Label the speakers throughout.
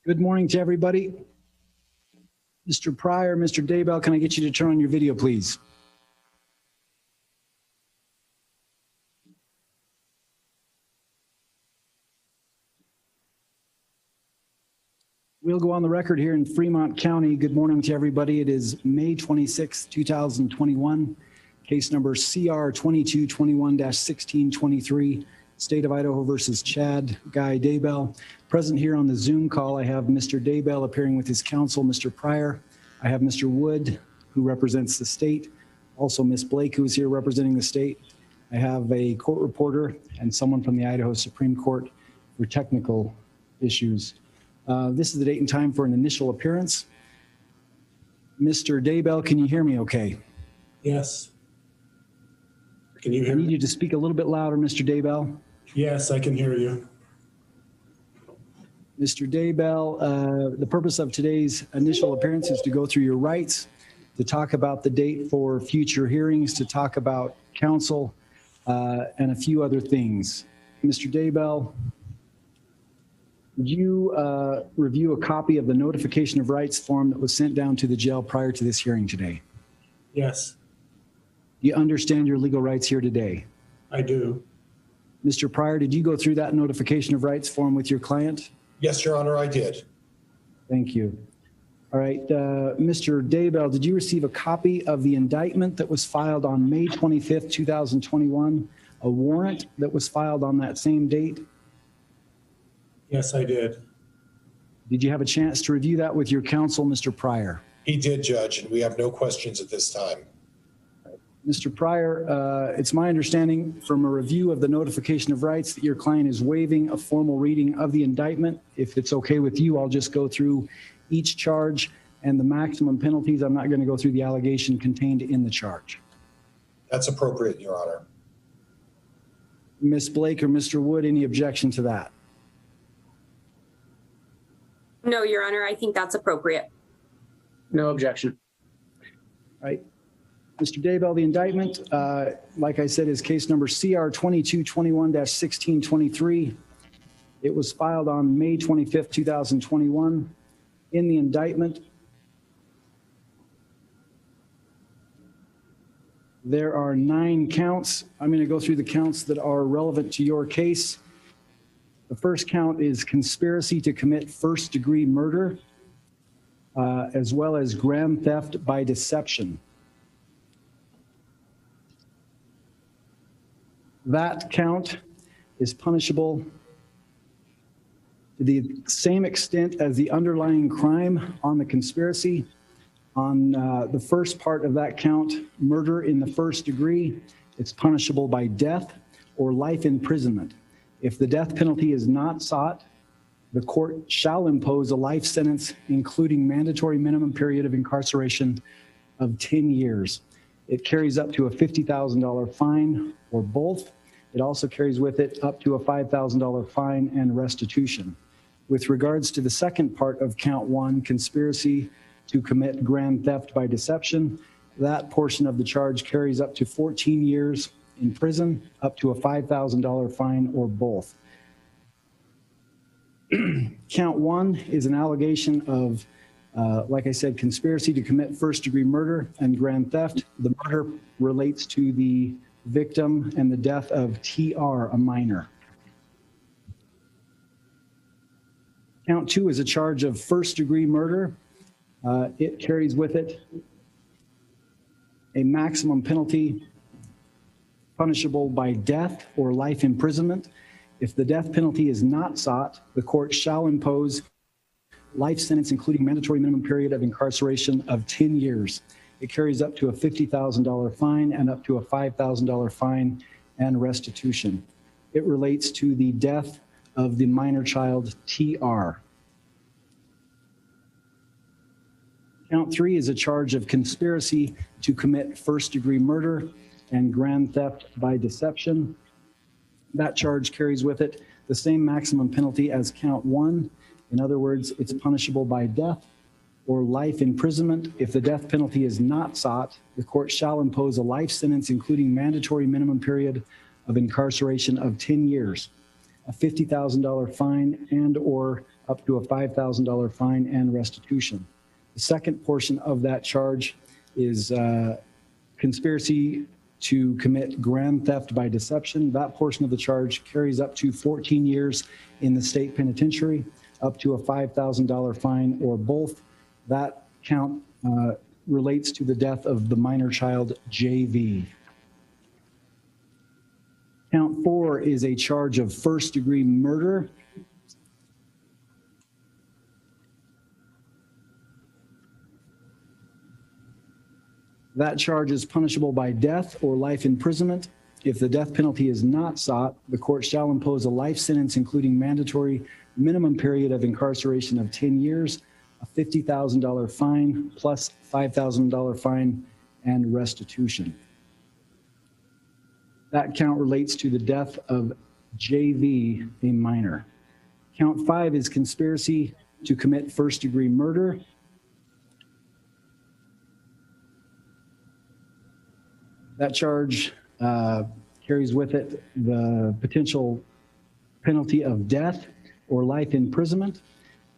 Speaker 1: Good morning to everybody. Mr. Pryor, Mr. Daybell, can I get you to turn on your video, please? We'll go on the record here in Fremont County. Good morning to everybody. It is May 26, 2021, case number CR 2221-1623, State of Idaho versus Chad Guy Daybell. Present here on the Zoom call, I have Mr. Daybell appearing with his counsel, Mr. Pryor. I have Mr. Wood, who represents the state. Also, Ms. Blake, who is here representing the state. I have a court reporter and someone from the Idaho Supreme Court for technical issues. This is the date and time for an initial appearance. Mr. Daybell, can you hear me okay?
Speaker 2: Yes. Can you hear
Speaker 1: me? I
Speaker 2: me?
Speaker 1: need you to speak a little bit louder, Mr. Daybell.
Speaker 2: Yes, I can hear you.
Speaker 1: Mr. Daybell, the purpose of today's initial appearance is to go through your rights, to talk about the date for future hearings, to talk about counsel, and a few other things. Mr. Daybell, would you review a copy of the notification of rights form that was sent down to the jail prior to this hearing today?
Speaker 2: Yes.
Speaker 1: Do you understand your legal rights here today?
Speaker 2: I do.
Speaker 1: Mr. Pryor, did you go through that notification of rights form with your client?
Speaker 3: Yes, Your Honor, I did.
Speaker 1: Thank you. All right, Mr. Daybell, did you receive a copy of the indictment that was filed on May 25th, 2021, a warrant that was filed on that same date?
Speaker 2: Yes, I did.
Speaker 1: Did you have a chance to review that with your counsel, Mr. Pryor?
Speaker 3: He did, Judge, and we have no questions at this time.
Speaker 1: Mr. Pryor, it's my understanding from a review of the notification of rights that your client is waiving a formal reading of the indictment. If it's okay with you, I'll just go through each charge and the maximum penalties. I'm not going to go through the allegation contained in the charge.
Speaker 3: That's appropriate, Your Honor.
Speaker 1: Ms. Blake or Mr. Wood, any objection to that?
Speaker 4: No, Your Honor, I think that's appropriate.
Speaker 5: No objection.
Speaker 1: All right. Mr. Daybell, the indictment, like I said, is case number CR 2221-1623. It was filed on May 25th, 2021. In the indictment, there are 9 counts. I'm going to go through the counts that are relevant to your case. The first count is conspiracy to commit first-degree murder, as well as grand theft by deception. That count is punishable to the same extent as the underlying crime on the conspiracy. On the first part of that count, murder in the first degree, it's punishable by death or life imprisonment. If the death penalty is not sought, the court shall impose a life sentence, including mandatory minimum period of incarceration of 10 years. It carries up to a $50,000 fine or both. It also carries with it up to a $5,000 fine and restitution. With regards to the second part of count 1, conspiracy to commit grand theft by deception, that portion of the charge carries up to 14 years in prison, up to a $5,000 fine or both. Count 1 is an allegation of, like I said, conspiracy to commit first-degree murder and grand theft. The murder relates to the victim and the death of TR, a minor. Count 2 is a charge of first-degree murder. It carries with it a maximum penalty punishable by death or life imprisonment. If the death penalty is not sought, the court shall impose life sentence, including mandatory minimum period of incarceration of 10 years. It carries up to a $50,000 fine and up to a $5,000 fine and restitution. It relates to the death of the minor child, TR. Count 3 is a charge of conspiracy to commit first-degree murder and grand theft by deception. That charge carries with it the same maximum penalty as count 1. In other words, it's punishable by death or life imprisonment. If the death penalty is not sought, the court shall impose a life sentence, including mandatory minimum period of incarceration of 10 years, a $50,000 fine and or up to a $5,000 fine and restitution. The second portion of that charge is conspiracy to commit grand theft by deception. That portion of the charge carries up to 14 years in the state penitentiary, up to a $5,000 fine or both. That count relates to the death of the minor child, JV. Count 4 is a charge of first-degree murder. That charge is punishable by death or life imprisonment. If the death penalty is not sought, the court shall impose a life sentence, including mandatory minimum period of incarceration of 10 years, a $50,000 fine, plus $5,000 fine and restitution. That count relates to the death of JV, a minor. Count 5 is conspiracy to commit first-degree murder. That charge carries with it the potential penalty of death or life imprisonment.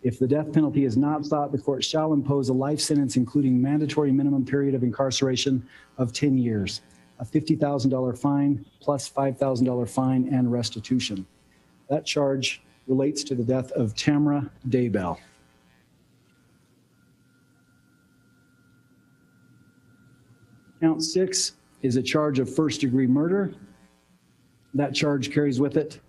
Speaker 1: If the death penalty is not sought, the court shall impose a life sentence, including mandatory minimum period of incarceration of 10 years, a $50,000 fine, plus $5,000 fine and restitution. That charge relates to the death of Vallow Daybell. Count 6 is a charge of first-degree murder. That charge carries with it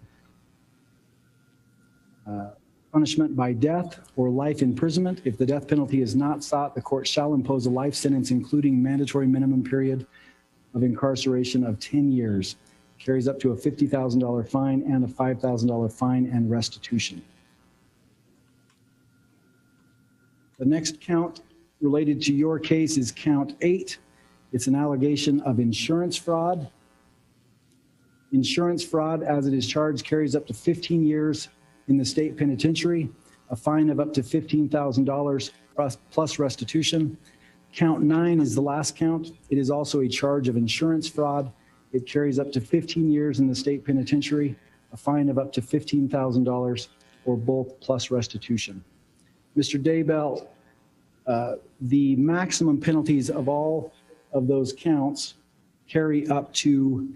Speaker 1: punishment by death or life imprisonment. If the death penalty is not sought, the court shall impose a life sentence, including mandatory minimum period of incarceration of 10 years. Carries up to a $50,000 fine and a $5,000 fine and restitution. The next count related to your case is count 8. It's an allegation of insurance fraud. Insurance fraud, as it is charged, carries up to 15 years in the state penitentiary, a fine of up to $15,000 plus restitution. Count 9 is the last count. It is also a charge of insurance fraud. It carries up to 15 years in the state penitentiary, a fine of up to $15,000 or both plus restitution. Mr. Daybell, the maximum penalties of all of those counts carry up to,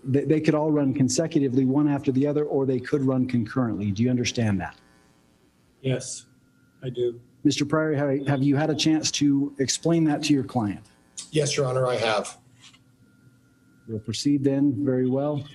Speaker 1: they could all run consecutively, one after the other, or they could run concurrently. Do you understand that?
Speaker 2: Yes, I do.
Speaker 1: Mr. Pryor, have you had a chance to explain that to your client?
Speaker 3: Yes, Your Honor, I have.
Speaker 1: We'll proceed then. Very well.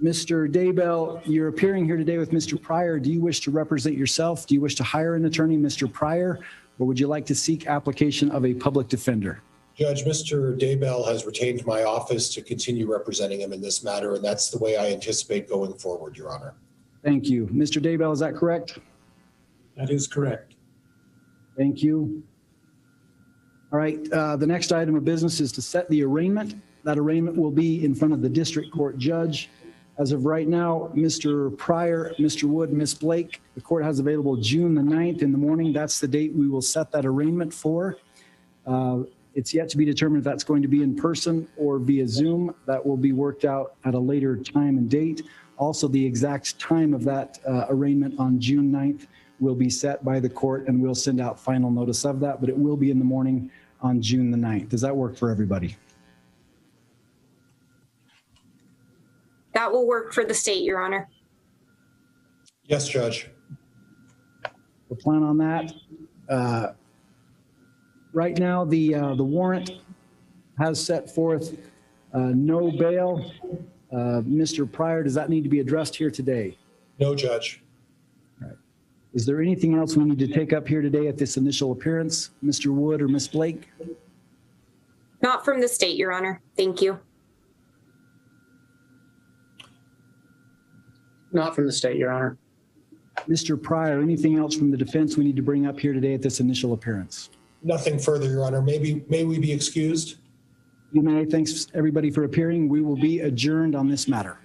Speaker 1: Mr. Daybell, you're appearing here today with Mr. Pryor. Do you wish to represent yourself? Do you wish to hire an attorney, Mr. Pryor, or would you like to seek application of a public defender?
Speaker 3: Judge, Mr. Daybell has retained my office to continue representing him in this matter, and that's the way I anticipate going forward, Your Honor.
Speaker 1: Thank you. Mr. Daybell, is that correct?
Speaker 2: That is correct.
Speaker 1: Thank you. All right, the next item of business is to set the arraignment. That arraignment will be in front of the district court judge. As of right now, Mr. Pryor, Mr. Wood, Ms. Blake, the court has available June the 9th in the morning. That's the date we will set that arraignment for. It's yet to be determined if that's going to be in person or via Zoom. That will be worked out at a later time and date. Also, the exact time of that arraignment on June 9th will be set by the court, and we'll send out final notice of that, but it will be in the morning on June the 9th. Does that work for everybody?
Speaker 4: That will work for the state, Your Honor.
Speaker 3: Yes, Judge.
Speaker 1: We'll plan on that. Right now, the warrant has set forth no bail. Mr. Pryor, does that need to be addressed here today?
Speaker 3: No, Judge.
Speaker 1: All right. Is there anything else we need to take up here today at this initial appearance, Mr. Wood or Ms. Blake?
Speaker 4: Not from the state, Your Honor. Thank you.
Speaker 5: Not from the state, Your Honor.
Speaker 1: Mr. Pryor, anything else from the defense we need to bring up here today at this initial appearance?
Speaker 3: Nothing further, Your Honor. May we be excused?
Speaker 1: You may. Thanks, everybody, for appearing. We will be adjourned on this matter.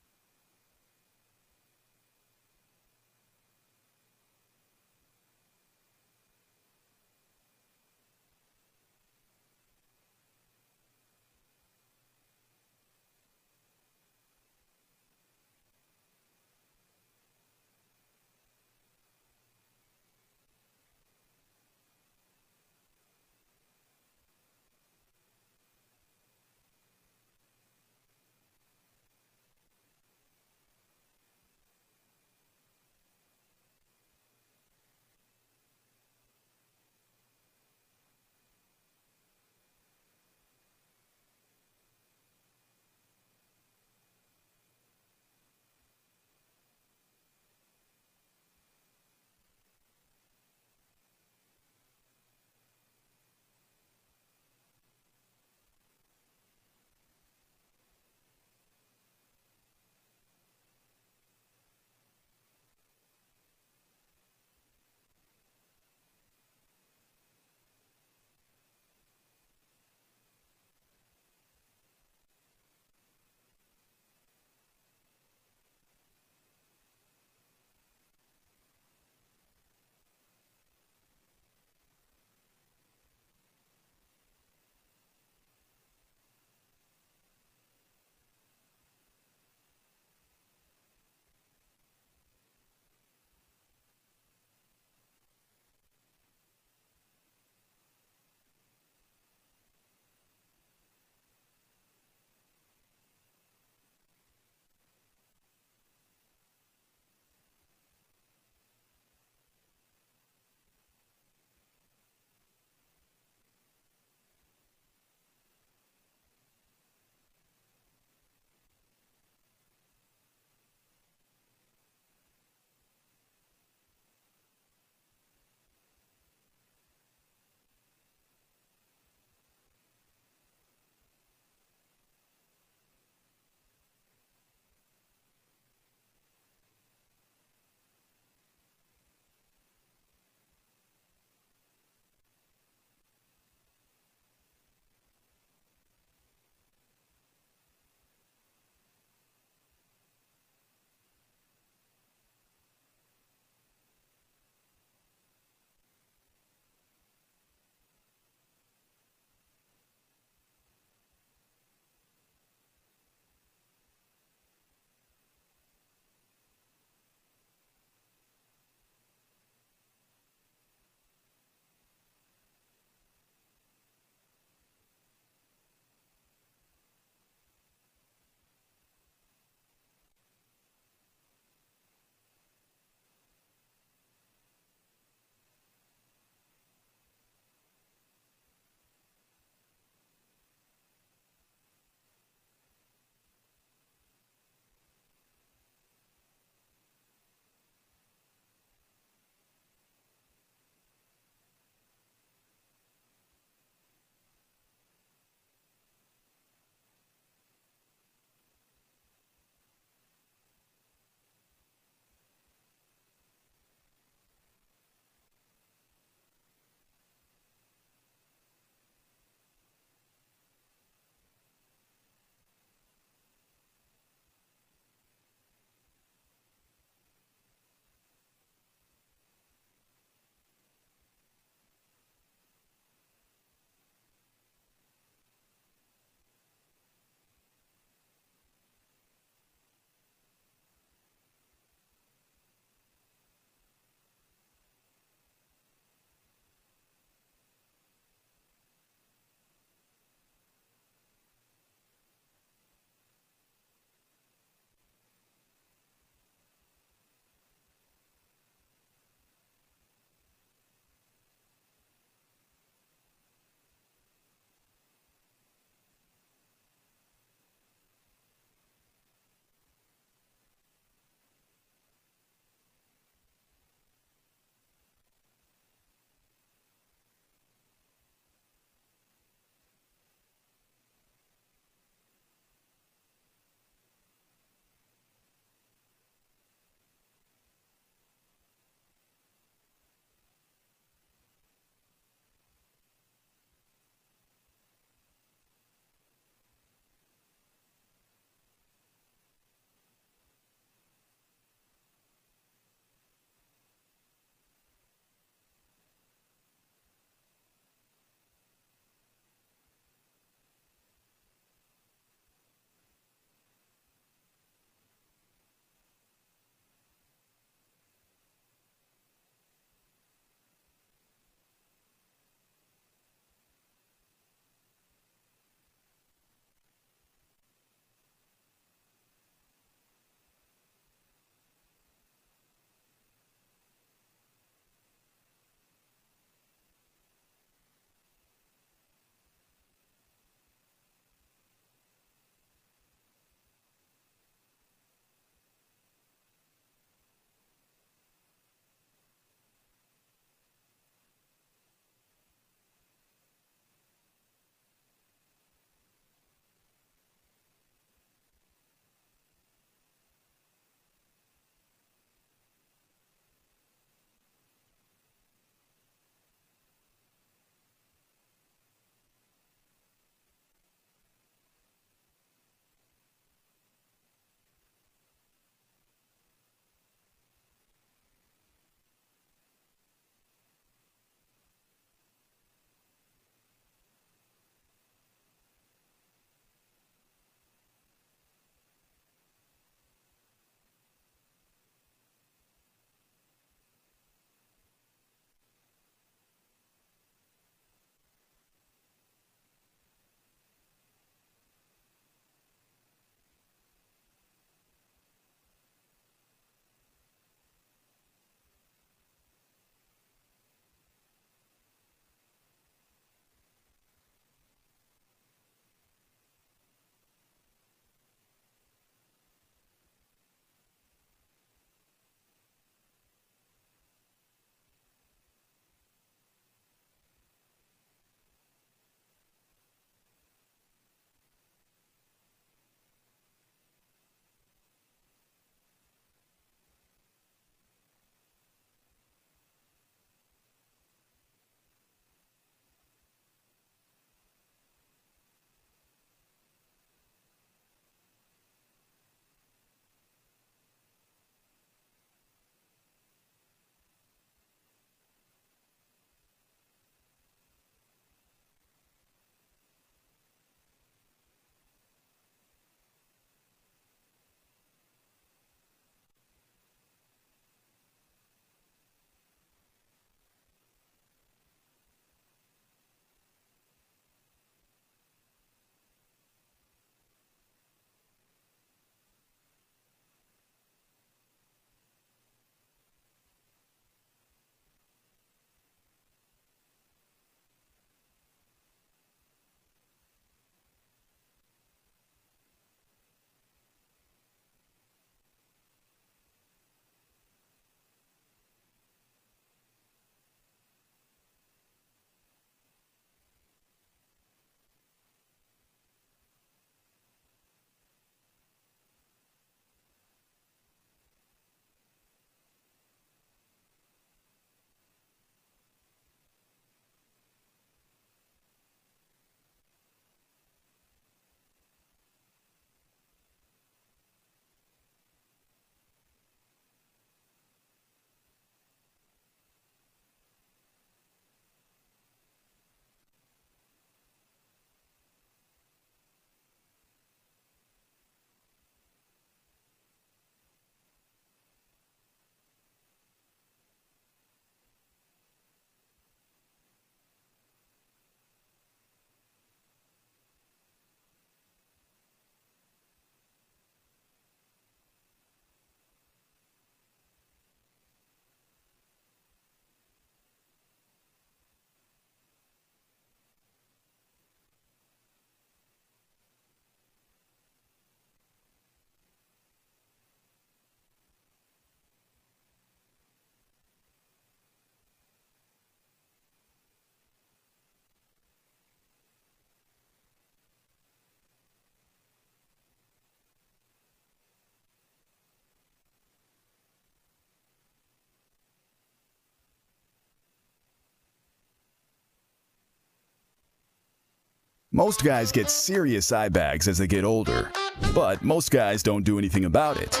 Speaker 6: Most guys get serious eye bags as they get older, but most guys don't do anything about it.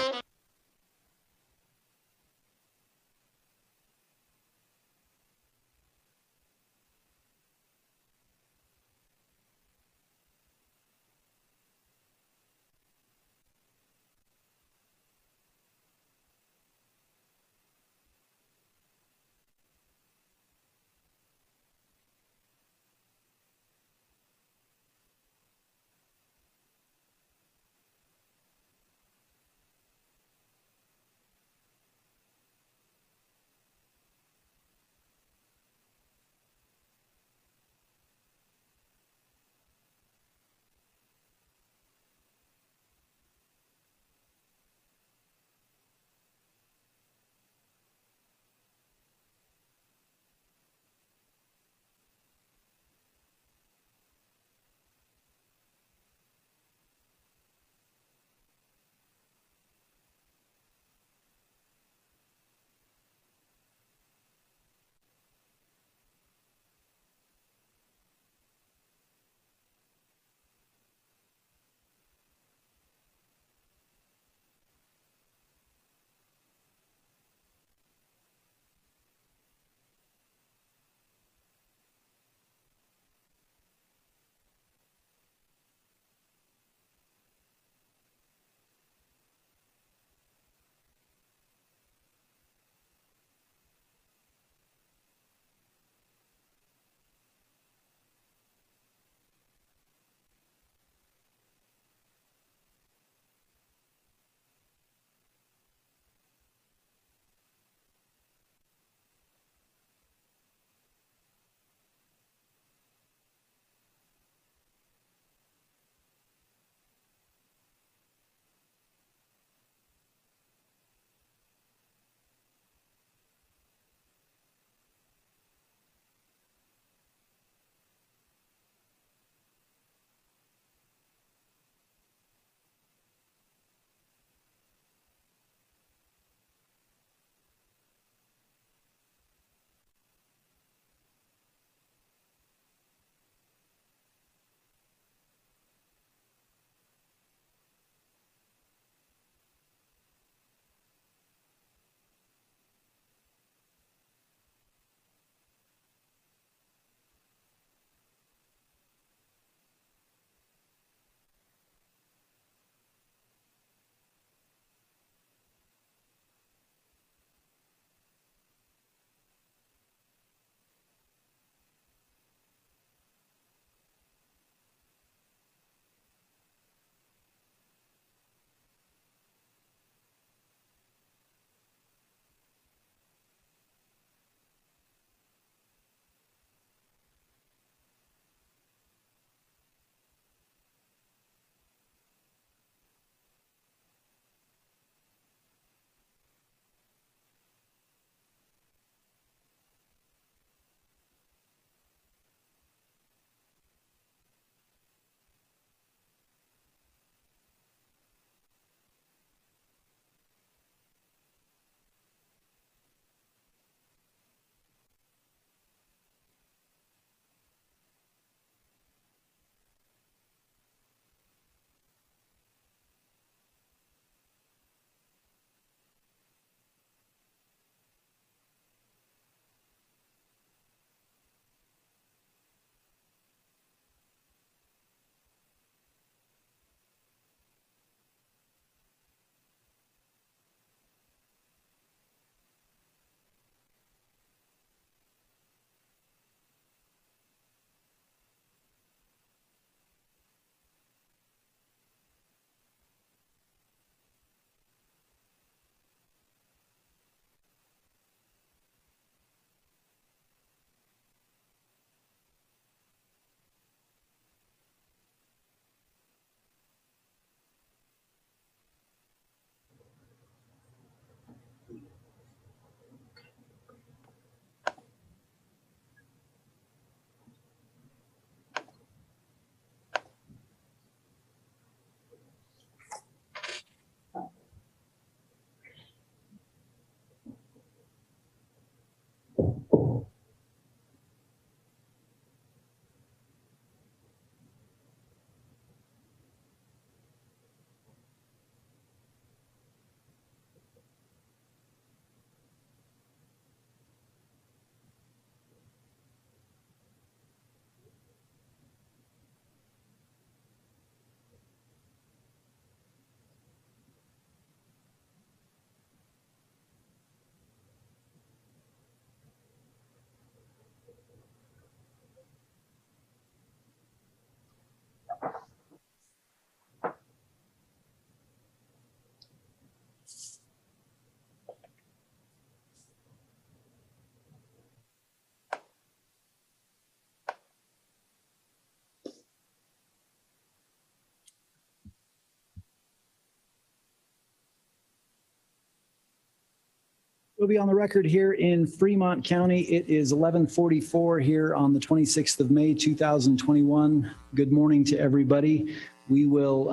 Speaker 1: We'll be on the record here in Fremont County. It is 11:44 here on the 26th of May, 2021. Good morning to everybody. We will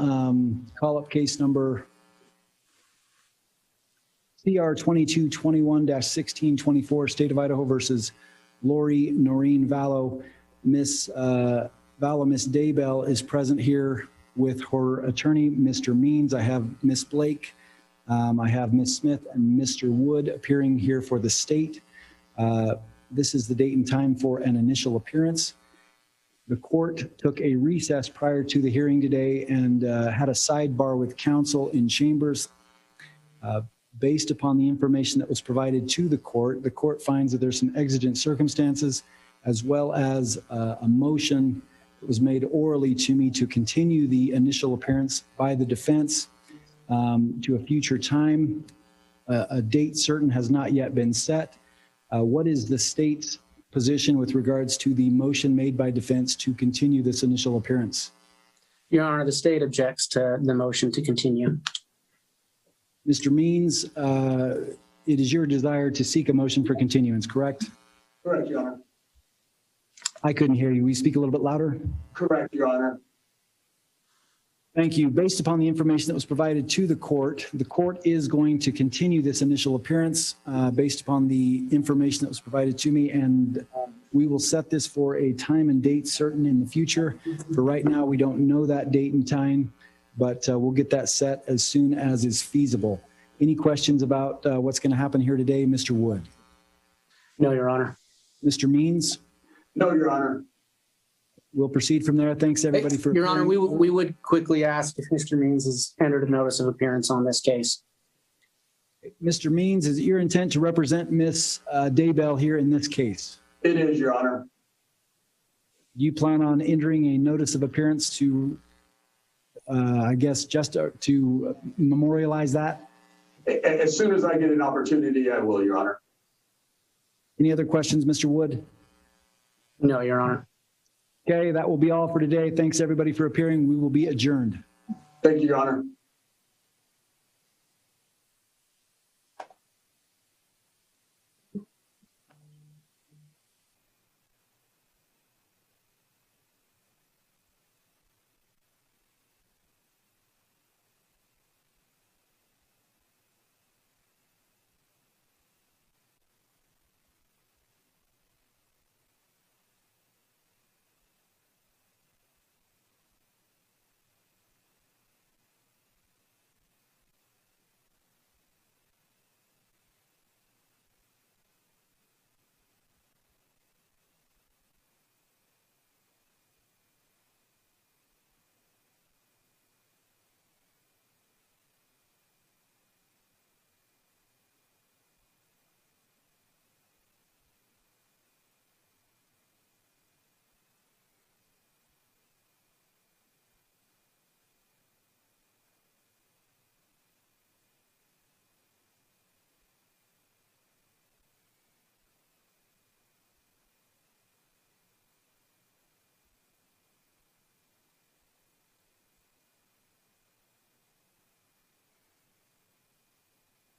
Speaker 1: call up case number CR 2221-1624, State of Idaho versus Lori Noreen Vallow. Miss Vallow, Miss Daybell is present here with her attorney, Mr. Means. I have Miss Blake. I have Ms. Smith and Mr. Wood appearing here for the state. This is the date and time for an initial appearance. The court took a recess prior to the hearing today and had a sidebar with counsel in chambers. Based upon the information that was provided to the court finds that there's some exigent circumstances as well as a motion that was made orally to me to continue the initial appearance by the defense to a future time. A date certain has not yet been set. What is the state's position with regards to the motion made by defense to continue this initial appearance?
Speaker 5: Your Honor, the state objects to the motion to continue.
Speaker 1: Mr. Means, it is your desire to seek a motion for continuance, correct?
Speaker 7: Correct, Your Honor.
Speaker 1: I couldn't hear you. Will you speak a little bit louder?
Speaker 7: Correct, Your Honor.
Speaker 1: Thank you. Based upon the information that was provided to the court is going to continue this initial appearance based upon the information that was provided to me, and we will set this for a time and date certain in the future. For right now, we don't know that date and time, but we'll get that set as soon as is feasible. Any questions about what's going to happen here today, Mr. Wood?
Speaker 5: No, Your Honor.
Speaker 1: Mr. Means?
Speaker 7: No, Your Honor.
Speaker 1: We'll proceed from there. Thanks, everybody, for
Speaker 5: Your Honor, we would quickly ask if Mr. Means has entered a notice of appearance on this case.
Speaker 1: Mr. Means, is it your intent to represent Miss Daybell here in this case?
Speaker 7: It is, Your Honor.
Speaker 1: Do you plan on entering a notice of appearance to, I guess, just to memorialize that?
Speaker 7: As soon as I get an opportunity, I will, Your Honor.
Speaker 1: Any other questions, Mr. Wood?
Speaker 5: No, Your Honor.
Speaker 1: Okay, that will be all for today. Thanks, everybody, for appearing. We will be adjourned.
Speaker 7: Thank you, Your Honor.